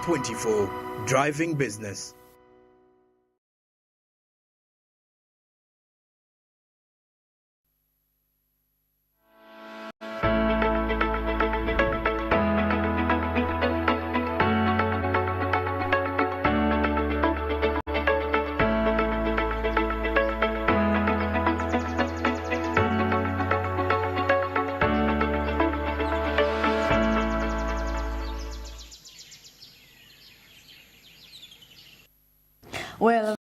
24, driving business. Well,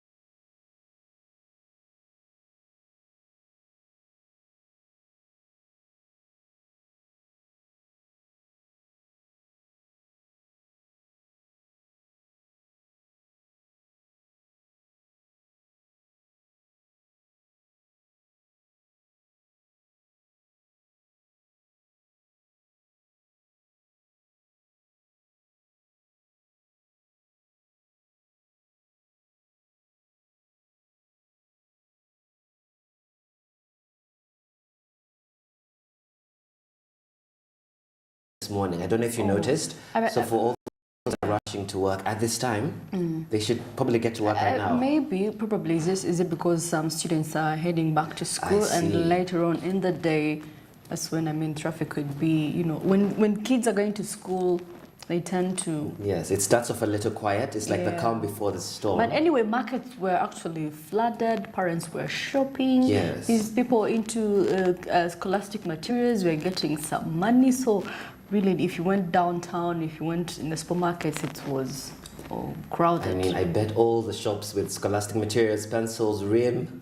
this morning. I don't know if you noticed. So for all those that are rushing to work at this time, they should probably get to work right now. Probably is it because some students are heading back to school and later on in the day, that's when traffic could be, when kids are going to school, they tend to... Yes, it starts off a little quiet. It's like the calm before the storm. But anyway, markets were actually flooded. Parents were shopping. Yes. These people into scholastic materials were getting some money. So really, if you went downtown, if you went in the supermarkets, it was crowded. I bet all the shops with scholastic materials, pencils, rim.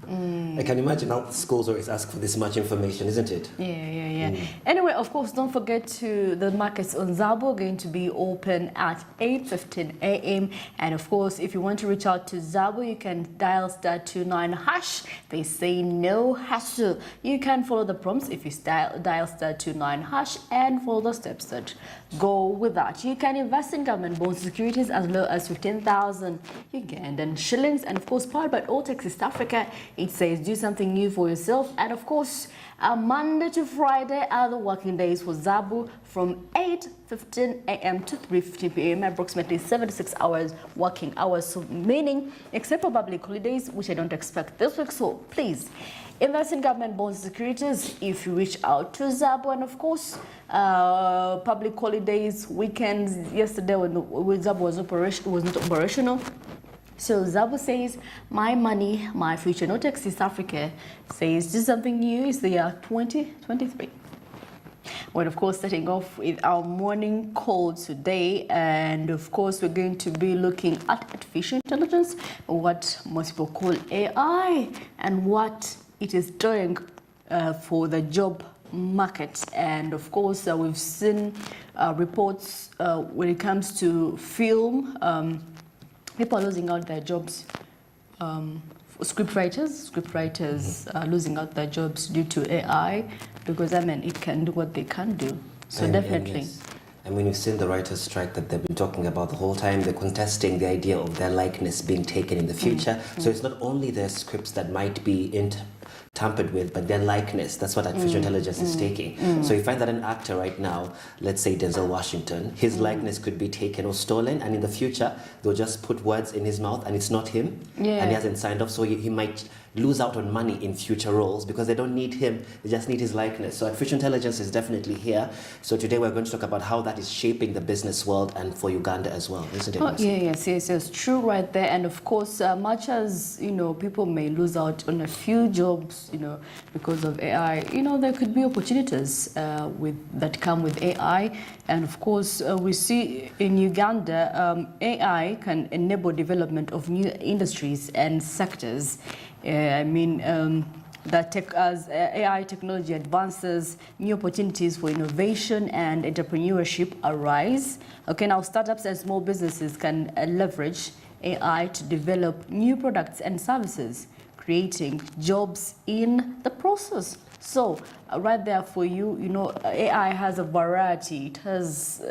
I can imagine how schools always ask for this much information, isn't it? Yeah. Anyway, of course, don't forget the markets on Zabo are going to be open at 8:15 a.m. And of course, if you want to reach out to Zabo, you can dial *29#. They say no hassle. You can follow the prompts if you dial *29# and follow the steps that go with that. You can invest in government bond securities as low as 15,000 Ugandan shillings. And of course, powered by Alltex East Africa, it says do something new for yourself. And of course, Monday to Friday are the working days for Zabu from 8:15 a.m. to 3:15 p.m. approximately 76 hours working hours. So meaning, except for public holidays, which I don't expect this week. So please invest in government bonds securities if you reach out to Zabu. And of course, public holidays, weekends. Yesterday when Zabu was not operational. So Zabu says, my money, my future. Alltex East Africa says, do something new. It's the year 2023. Well, of course, starting off with our morning call today. And of course, we're going to be looking at artificial intelligence, what most people call AI, and what it is doing for the job market. And of course, we've seen reports when it comes to film. People are losing out their jobs. Script writers are losing out their jobs due to AI because it can do what they can't do. So definitely. Yes. And when you've seen the writers' strike that they've been talking about the whole time, they're contesting the idea of their likeness being taken in the future. So it's not only their scripts that might be tampered with, but their likeness. That's what artificial intelligence is taking. So you find that an actor right now, let's say Denzel Washington, his likeness could be taken or stolen, and in the future they'll just put words in his mouth and it's not him, and he hasn't signed off, so he might lose out on money in future roles because they don't need him, they just need his likeness. So artificial intelligence is definitely here. So today we're going to talk about how that is shaping the business world and for Uganda as well, isn't it? Yes, true right there. And of course, much as people may lose out on a few jobs because of AI, there could be opportunities that come with AI. And of course, we see in Uganda, AI can enable development of new industries and sectors. As AI technology advances, new opportunities for innovation and entrepreneurship arise. Okay, now startups and small businesses can leverage AI to develop new products and services, creating jobs in the process. So right there for you, AI has a variety. It has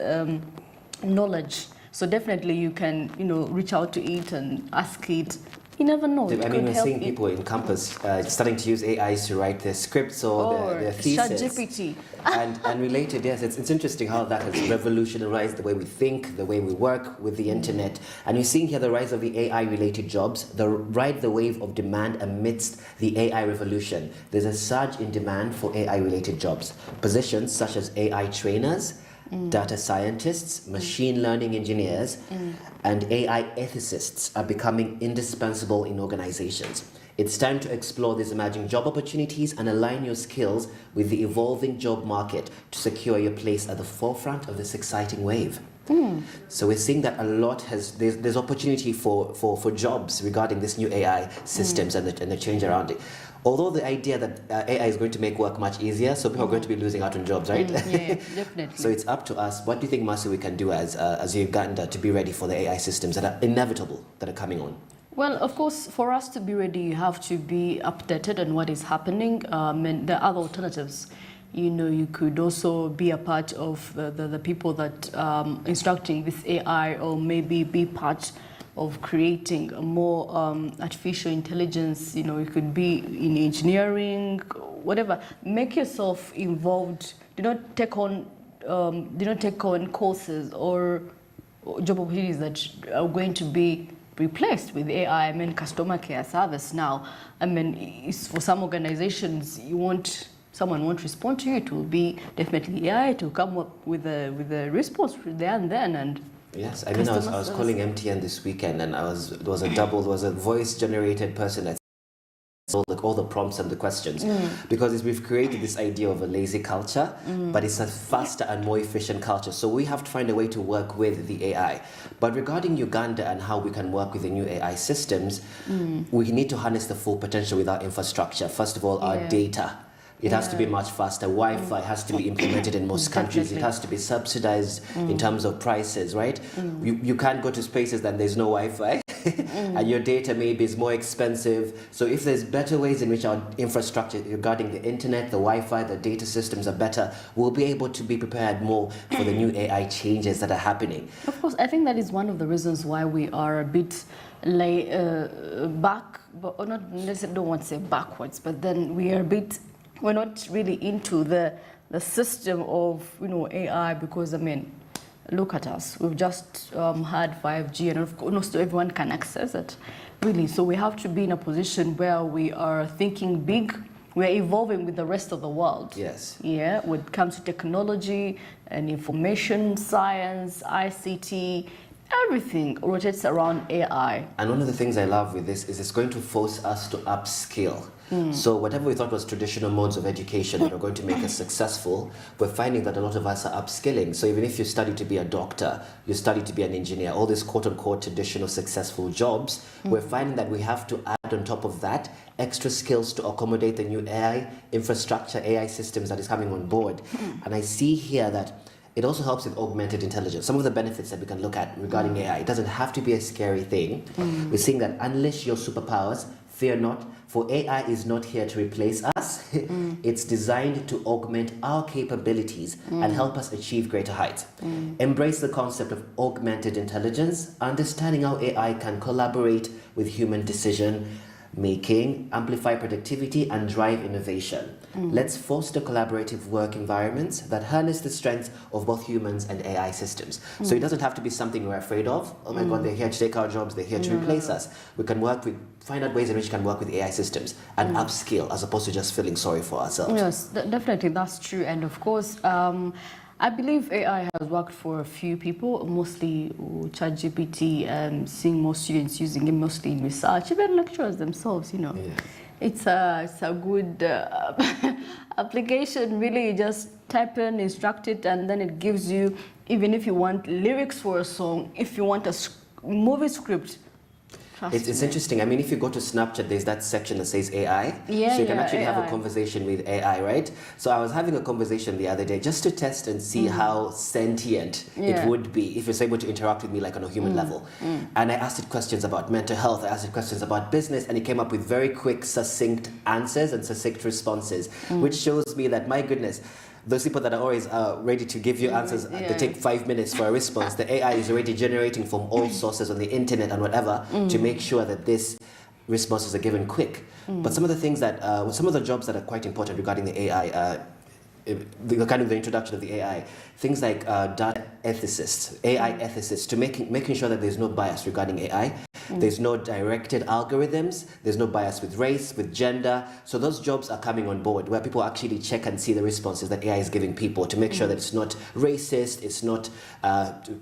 knowledge. So definitely you can, reach out to it and ask it You never know. I mean, we're seeing people in campus starting to use AIs to write their scripts or their thesis. ChatGPT. and related, yes, it's interesting how that has revolutionized the way we think, the way we work with the internet. And you're seeing here the rise of the AI-related jobs, the wave of demand amidst the AI revolution. There's a surge in demand for AI-related jobs. Positions such as AI trainers, data scientists, machine learning engineers, and AI ethicists are becoming indispensable in organizations. It's time to explore these emerging job opportunities and align your skills with the evolving job market to secure your place at the forefront of this exciting wave. So we're seeing that a lot there's opportunity for jobs regarding this new AI systems and the change around it. Although the idea that AI is going to make work much easier, so people are going to be losing out on jobs, right? Yeah, definitely. So it's up to us. What do you think, Mercy, we can do as Uganda to be ready for the AI systems that are inevitable, that are coming on? Well, of course, for us to be ready, you have to be updated on what is happening. And there are other alternatives. You could also be a part of the people that instructing this AI, or maybe be part of creating a more artificial intelligence. You could be in engineering, whatever. Make yourself involved. Do not take on courses or job opportunities that are going to be replaced with AI. I mean, customer care service now. I mean, it's for some organizations, someone won't respond to you. It will be definitely AI to come up with a response there and then. And yes, I mean, I was calling MTN this weekend, and there was a voice generated person that all the prompts and the questions, because we've created this idea of a lazy culture, but it's a faster and more efficient culture. So we have to find a way to work with the AI. But regarding Uganda and how we can work with the new AI systems, we need to harness the full potential with our infrastructure. First of all, our data. It has to be much faster. Wi-Fi has to be implemented in most countries. Definitely. It has to be subsidized in terms of prices, right? You can't go to spaces that there's no Wi-Fi. And your data maybe is more expensive. So if there's better ways in which our infrastructure regarding the internet, the Wi-Fi, the data systems are better, we'll be able to be prepared more for the new AI changes that are happening. of course, I think that is one of the reasons why we are a bit back, but not necessarily, don't want to say backwards, but then we're not really into the system of AI, because I mean, look at us. We've just had 5G, and of course everyone can access it, really. So we have to be in a position where we are thinking big. We're evolving with the rest of the world. Yes. Yeah, when it comes to technology and information science, ICT, everything rotates around AI. And one of the things I love with this is it's going to force us to upskill. So whatever we thought was traditional modes of education that are going to make us successful, we're finding that a lot of us are upskilling. So even if you study to be a doctor, you study to be an engineer, all these quote-unquote traditional successful jobs, we're finding that we have to add on top of that extra skills to accommodate the new AI infrastructure, AI systems that is coming on board. And I see here that it also helps with augmented intelligence. Some of the benefits that we can look at regarding AI, it doesn't have to be a scary thing. We're seeing that unleash your superpowers, fear not, for AI is not here to replace us. It's designed to augment our capabilities and help us achieve greater heights. Embrace the concept of augmented intelligence, understanding how AI can collaborate with human decision making, amplify productivity, and drive innovation. Let's foster collaborative work environments that harness the strengths of both humans and AI systems. So it doesn't have to be something we're afraid of. Oh my God, they're here to take our jobs, they're here to replace us. We can find out ways in which we can work with AI systems and upskill, as opposed to just feeling sorry for ourselves. Yes, definitely, that's true. And of course, I believe AI has worked for a few people, mostly ChatGPT, seeing more students using it, mostly in research, even lecturers themselves, Yeah. It's a good application, really. You just type in, instruct it, and then it gives you, even if you want lyrics for a song, if you want a movie script. It's interesting. I mean, if you go to Snapchat, there's that section that says AI. So you can actually have a conversation with AI, right? So I was having a conversation the other day just to test and see how sentient it would be if it's able to interact with me like on a human level. And I asked it questions about mental health, I asked it questions about business, and it came up with very quick, succinct answers and succinct responses, which shows me that, my goodness, those people that are always ready to give you answers that take 5 minutes for a response, the AI is already generating from all sources on the internet and whatever to make sure that this responses are given quick. But some of the things that, some of the jobs that are quite important regarding the AI, the kind of the introduction of the AI, things like data ethicists, AI ethicists, to making sure that there's no bias regarding AI. There's no directed algorithms. There's no bias with race, with gender. So those jobs are coming on board, where people actually check and see the responses that AI is giving people to make sure that it's not racist, it's not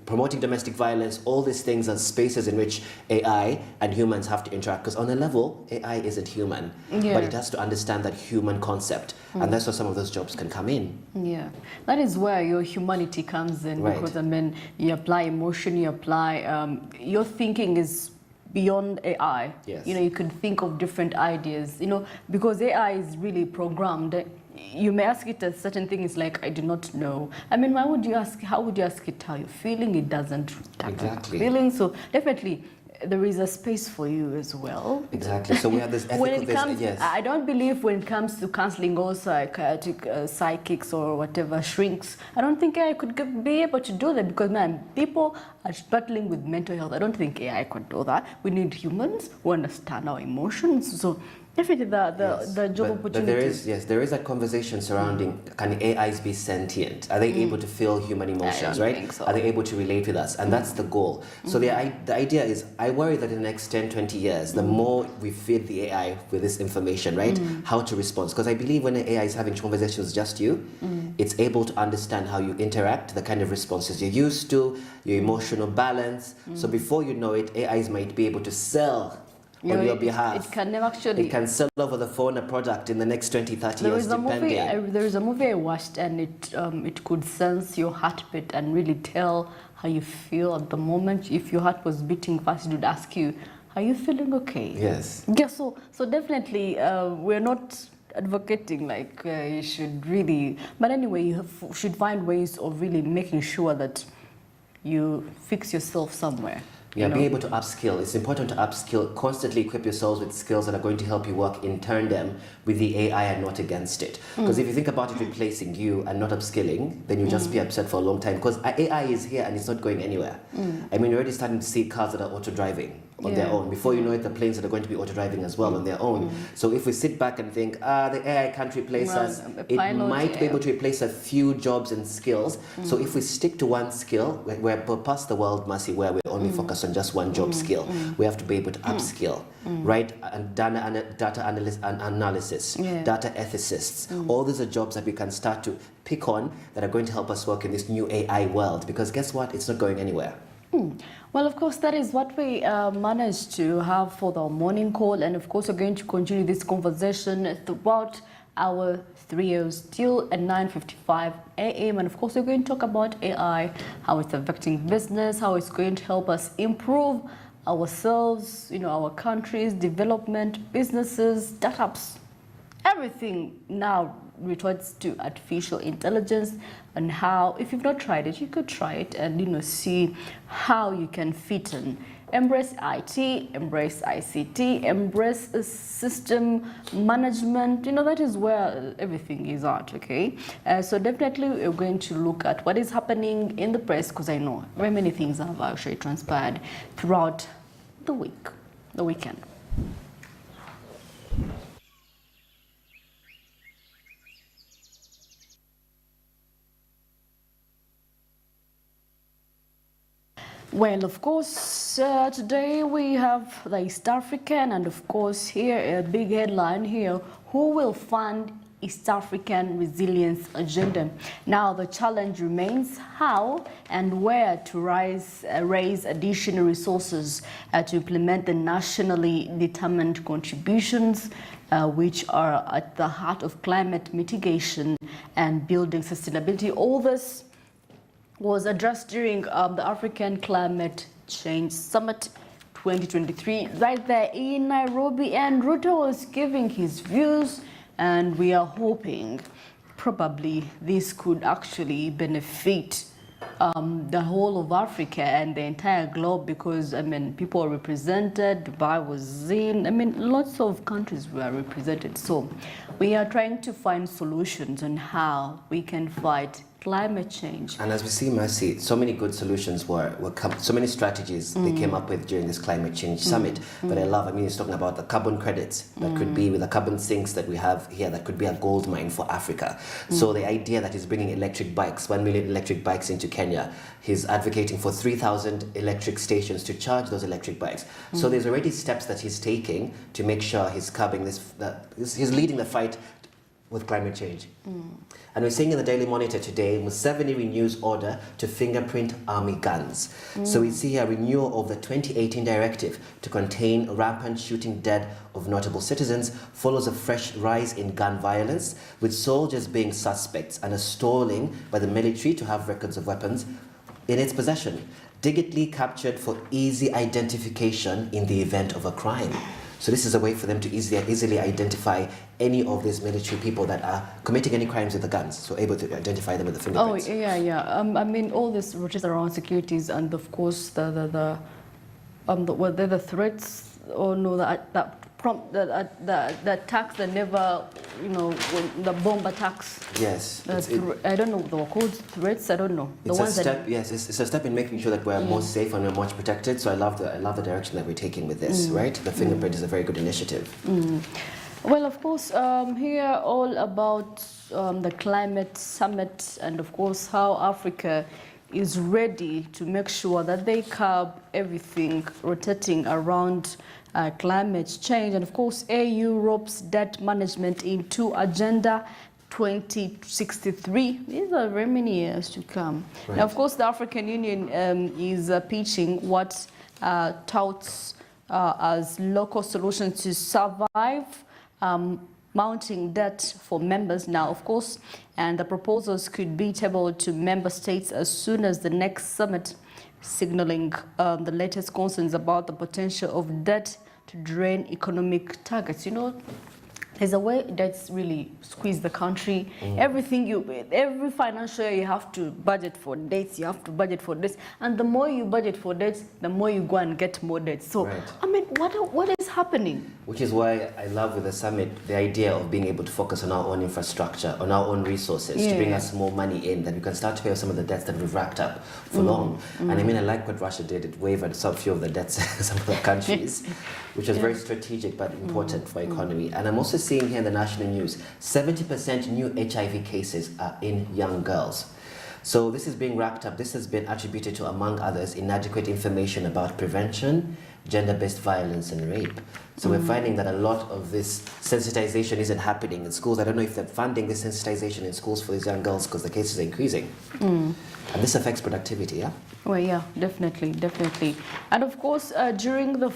promoting domestic violence. All these things are spaces in which AI and humans have to interact. Because on a level, AI isn't human, but it has to understand that human concept. And that's where some of those jobs can come in. Yeah, that is where your humanity comes in. Right. Because, I mean, you apply emotion, you apply, your thinking is beyond AI. Yes. You know, you could think of different ideas, you know, because AI is really programmed. You may ask it a certain thing, it's like, I do not know. I mean, why would you ask, how would you ask it how you're feeling? It doesn't Exactly. feeling. So definitely there is a space for you as well. Exactly. So we have this ethical... When it comes, yes. I don't believe when it comes to counseling or psychiatric psychics or whatever shrinks, I don't think AI could be able to do that, because, man, people are battling with mental health. I don't think AI could do that. We need humans who understand our emotions. So definitely the job opportunities. But there is that conversation surrounding, can AIs be sentient? Are they able to feel human emotions, right? think so. Are they able to relate with us? And that's the goal. So the idea is, I worry that in the next 10, 20 years, the more we feed the AI with this information, right? How to respond. Because I believe when the AI is having conversations with just you, it's able to understand how you interact, the kind of responses you're used to, your emotional balance. So before you know it, AIs might be able to sell on your behalf. It can never actually. It can sell over the phone a product in the next 20, 30 years, depending. There is a movie I watched, and it could sense your heartbeat and really tell how you feel at the moment. If your heart was beating fast, it would ask you, are you feeling okay? Yes. Yeah, so definitely we're not advocating like you should really, but anyway, you should find ways of really making sure that you fix yourself somewhere. Yeah, you know? be able to upskill. It's important to upskill, constantly equip yourselves with skills that are going to help you work in tandem with the AI and not against it. Because if you think about it replacing you and not upskilling, then you'll just be upset for a long time, because AI is here and it's not going anywhere. I mean, you're already starting to see cars that are auto-driving on their own. Before you know it, the planes that are going to be auto-driving as well on their own. So if we sit back and think, the AI can't replace us, it might be able to replace a few jobs and skills. So if we stick to one skill, we're past the world, Mercy, where we're only focused on just one job skill. We have to be able to upskill, right? And data analysis, data ethicists. All these are jobs that we can start to pick on that are going to help us work in this new AI world, because guess what? It's not going anywhere. Well, of course, that is what we managed to have for the morning call. And of course, we're going to continue this conversation throughout our 3 hours till at 9:55 a.m. And of course, we're going to talk about AI, how it's affecting business, how it's going to help us improve ourselves, you know, our country's development, businesses, startups, everything now retorts to artificial intelligence, and how, if you've not tried it, you could try it and, you know, see how you can fit in. Embrace IT, embrace ICT, embrace system management. You know, that is where everything is at, okay? So definitely we're going to look at what is happening in the press, because I know very many things have actually transpired throughout the weekend. Well, of course, today we have the East African, and of course here, a big headline here, who will fund East African Resilience Agenda? Now, the challenge remains how and where to raise additional resources to implement the nationally determined contributions, which are at the heart of climate mitigation and building sustainability. All this was addressed during the African Climate Change Summit 2023 right there in Nairobi, and Ruto was giving his views, and we are hoping probably this could actually benefit the whole of Africa and the entire globe, because I mean, people are represented, Dubai was in, I mean, lots of countries were represented. So we are trying to find solutions on how we can fight climate change. And as we see, Mercy, so many good solutions so many strategies they came up with during this climate change summit that I love. I mean, it's talking about the carbon credits that could be with the carbon sinks that we have here, that could be a gold mine for Africa. So the idea that he's bringing electric bikes, 1 million electric bikes into Kenya, he's advocating for 3,000 electric stations to charge those electric bikes. So there's already steps that he's taking to make sure he's curbing he's leading the fight with climate change. And we're seeing in the Daily Monitor today, Museveni renews order to fingerprint army guns. So we see a renewal of the 2018 directive to contain rampant shooting dead of notable citizens follows a fresh rise in gun violence, with soldiers being suspects and a stalling by the military to have records of weapons in its possession, digitally captured for easy identification in the event of a crime. So this is a way for them to easily identify any of these military people that are committing any crimes with the guns, so able to identify them with the fingerprints. Oh, yeah. I mean, all this rotates around securities, and of course the threats, or no, that attacks that never, the bomb attacks. Yes. I don't know, they were called threats, I don't know. It's a step in making sure that we're more safe and we're much protected. So I love the direction that we're taking with this, right? The fingerprint is a very good initiative. Well, of course, here all about the climate summit, and of course how Africa is ready to make sure that they curb everything rotating around climate change. And of course, Europe's debt management into Agenda 2063. These are very many years to come. Right. Now, of course, the African Union is pitching what touts as local solutions to survive mounting debt for members now, of course, and the proposals could be tabled to member states as soon as the next summit, signaling the latest concerns about the potential of debt to drain economic targets. There's a way that's really squeeze the country. Every financial year you have to budget for debts, you have to budget for this. And the more you budget for debts, the more you go and get more debts. So, right. I mean, what is happening? Which is why I love with the summit the idea of being able to focus on our own infrastructure, on our own resources, to bring us more money in, that we can start to pay off some of the debts that we've racked up for long. And I mean, I like what Russia did. It waived some few of the debts in some of the countries, which was very strategic but important for economy. And I'm also seeing here in the national news, 70% new HIV cases are in young girls. So this is being racked up. This has been attributed to, among others, inadequate information about prevention, gender-based violence and rape. So we're finding that a lot of this sensitization isn't happening in schools. I don't know if they're funding this sensitization in schools for these young girls because the cases are increasing. And this affects productivity, yeah? Well, yeah, definitely. And of course, during the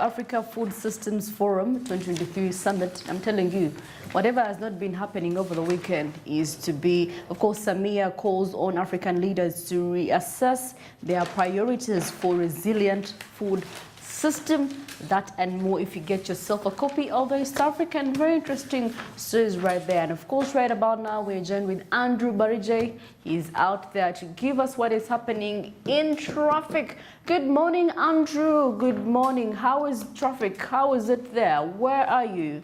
Africa Food Systems Forum 2023 Summit, I'm telling you, whatever has not been happening over the weekend is to be, of course, Samia calls on African leaders to reassess their priorities for resilient food system. That and more if you get yourself a copy of the East African. Very interesting stories right there. And of course, right about now, we're joined with Andrew Barije. He's out there to give us what is happening in traffic. Good morning, Andrew. Good morning. How is traffic? How is it there? Where are you?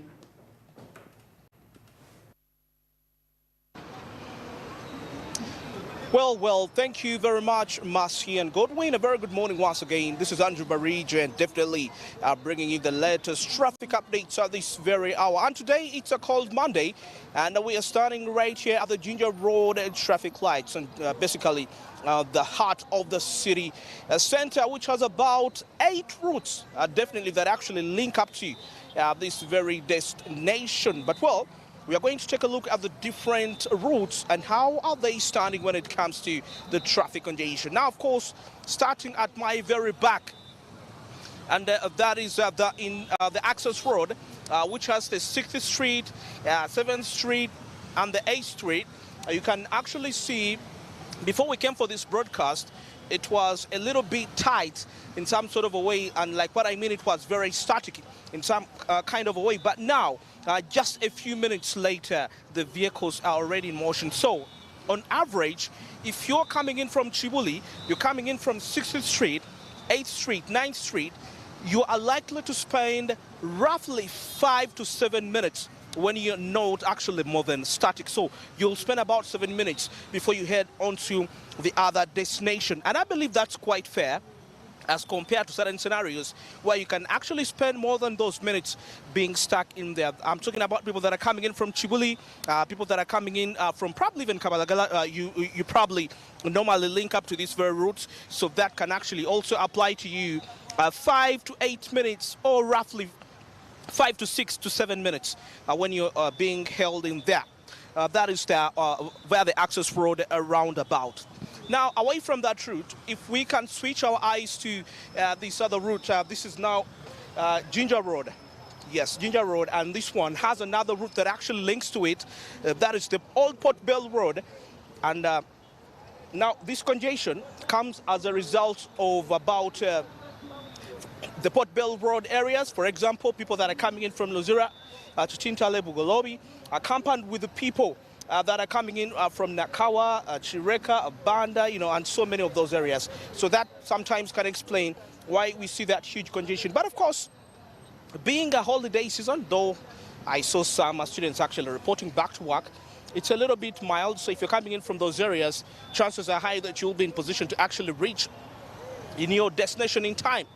Well, thank you very much, Marcy and Godwin. A very good morning once again. This is Andrew Barige, and definitely bringing you the latest traffic updates at this very hour. And today, it's a cold Monday, and we are starting right here at the Ginger Road traffic lights, and basically the heart of the city center, which has about 8 routes, definitely that actually link up to this very destination. But well, we are going to take a look at the different routes and how are they standing when it comes to the traffic congestion. Now, of course, starting at my very back, and that is the access road, which has the 6th Street, 7th Street, and the 8th Street. You can actually see, before we came for this broadcast, it was a little bit tight in some sort of a way, and like what I mean, it was very static in some kind of a way. But now, just a few minutes later, the vehicles are already in motion. So, on average, if you're coming in from Chibuli, you're coming in from 6th Street, 8th Street, 9th Street, you are likely to spend roughly 5 to 7 minutes when you're not actually moving static. So you'll spend about 7 minutes before you head on to the other destination. And I believe that's quite fair as compared to certain scenarios where you can actually spend more than those minutes being stuck in there. I'm talking about people that are coming in from Chibuli, people that are coming in from probably even Kabalagala. You probably normally link up to these very routes, so that can actually also apply to you 5 to 8 minutes, or roughly 5 to 6 to 7 minutes when you're being held in there. That is where the access road roundabout. Now, away from that route, if we can switch our eyes to this other route, this is now Ginger Road. Yes, Ginger Road, and this one has another route that actually links to it. That is the Old Port Bell Road. And now this congestion comes as a result of about the Port Bell Road areas. For example, people that are coming in from Luzira to Tintale, Bugolobi, accompanied with the people that are coming in from Nakawa, Chireka, Banda, and so many of those areas. So that sometimes can explain why we see that huge congestion. But of course, being a holiday season, though I saw some students actually reporting back to work, it's a little bit mild. So if you're coming in from those areas, chances are high that you'll be in position to actually reach in your destination in time.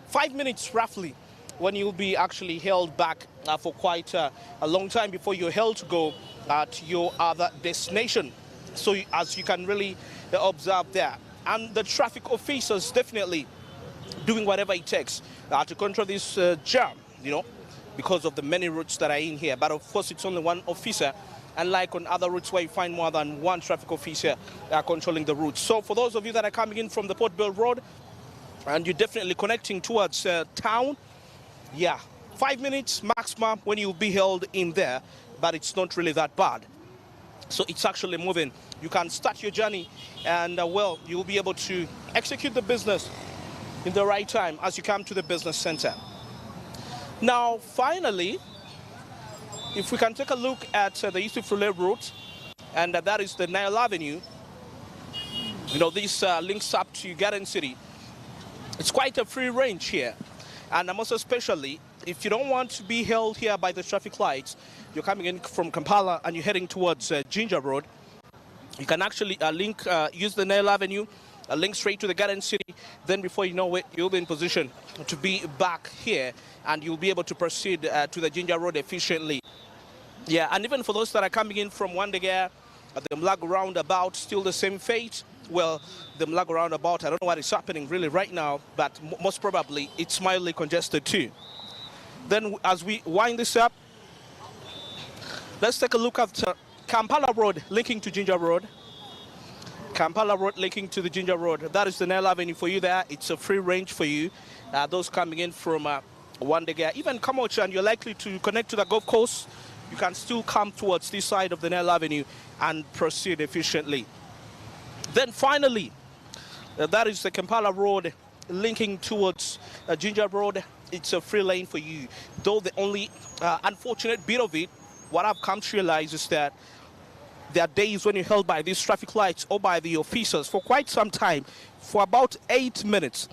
5 minutes roughly when you'll be actually held back for quite a long time before you're held to go to your other destination. So as you can really observe there. And the traffic officers definitely doing whatever it takes to control this jam, because of the many routes that are in here. But of course, it's only one officer, unlike on other routes where you find more than one traffic officer controlling the route. So for those of you that are coming in from the Port Bell Road, and you're definitely connecting towards town, 5 minutes maximum when you'll be held in there, but it's not really that bad. So it's actually moving. You can start your journey, and you'll be able to execute the business in the right time as you come to the business center. Now, finally, if we can take a look at the Yusuf Relay route, and that is the Nile Avenue. This links up to Garden City. It's quite a free range here. And most especially, if you don't want to be held here by the traffic lights, you're coming in from Kampala and you're heading towards Ginger Road, you can actually use the Nile Avenue, link straight to the Garden City. Then before you know it, you'll be in position to be back here and you'll be able to proceed to the Ginger Road efficiently. And even for those that are coming in from Wandegea, the Mlago roundabout, still the same fate. Well, the Mlago roundabout, I don't know what is happening really right now, but most probably it's mildly congested too. Then as we wind this up, let's take a look at Kampala Road linking to Ginger Road. Kampala Road linking to the Ginger Road. That is the Nile Avenue for you there. It's a free range for you. Those coming in from Wandegea, even Kamocha, and you're likely to connect to the Gulf Coast, you can still come towards this side of the Nile Avenue and proceed efficiently. Then finally, that is the Kampala Road linking towards Ginger Road. It's a free lane for you. Though the only unfortunate bit of it, what I've come to realize is that there are days when you're held by these traffic lights or by the officers for quite some time, for about 8 minutes.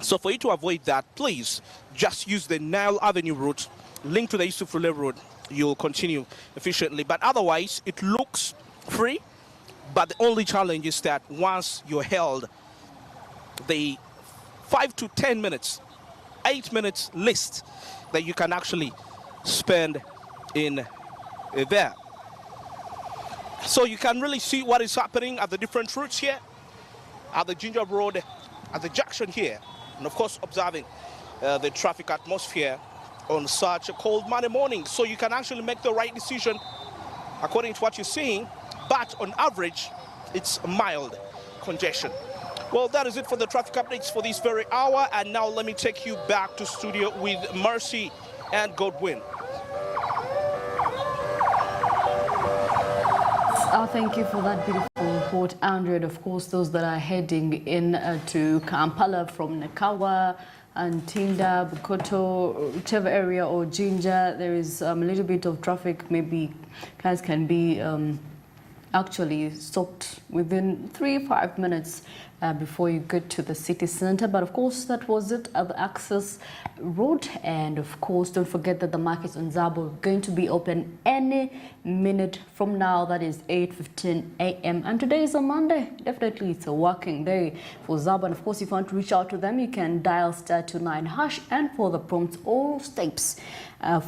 So for you to avoid that, please just use the Nile Avenue route, linked to the Yusuf Relay Road. You'll continue efficiently. But otherwise, it looks free. But the only challenge is that once you're held, the 5 to 10 minutes, 8 minutes list that you can actually spend in there. So you can really see what is happening at the different routes here, at the Ginger Road, at the junction here, and of course observing the traffic atmosphere on such a cold Monday morning. So you can actually make the right decision according to what you're seeing. But on average, it's mild congestion. Well, that is it for the traffic updates for this very hour. And now let me take you back to studio with Mercy and Godwin. Thank you for that beautiful report, Andrew. And of course, those that are heading in to Kampala from Nakawa and Tinda, Bukoto, whichever area, or Ginger, there is a little bit of traffic. Maybe cars can be actually stopped within 3-5 minutes before you get to the city center. But of course, that was it at the access road. And of course, don't forget that the markets on Zabo are going to be open any minute from now. That is 8:15 a.m. And today is a Monday. Definitely, it's a working day for Zabo. And of course, if you want to reach out to them, you can dial *29# and for the prompts all steps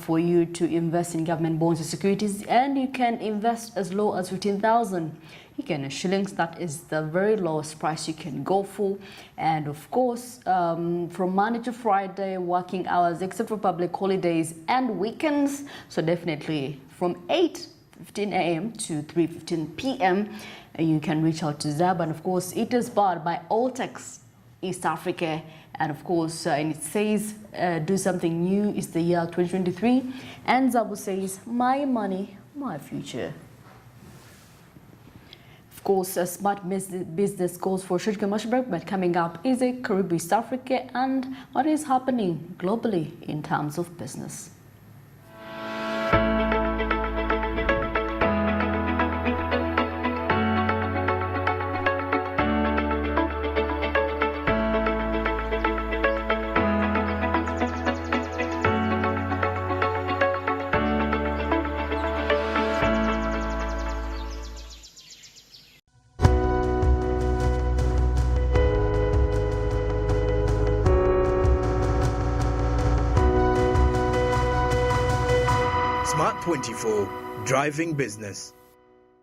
for you to invest in government bonds and securities. And you can invest as low as 15,000. You can shillings. That is the very lowest price you can go for. And of course, from Monday to Friday, working hours except for public holidays and weekends. So definitely from 8:15 a.m. to 3:15 p.m. you can reach out to Zab. And of course, it is powered by Alltex East Africa. And of course, and it says do something new. It's the year 2023. And Zabo says, my money, my future. Of course, a smart business calls for a short commercial break, but coming up is a Caribbean East Africa and what is happening globally in terms of business. Smart 24, driving business.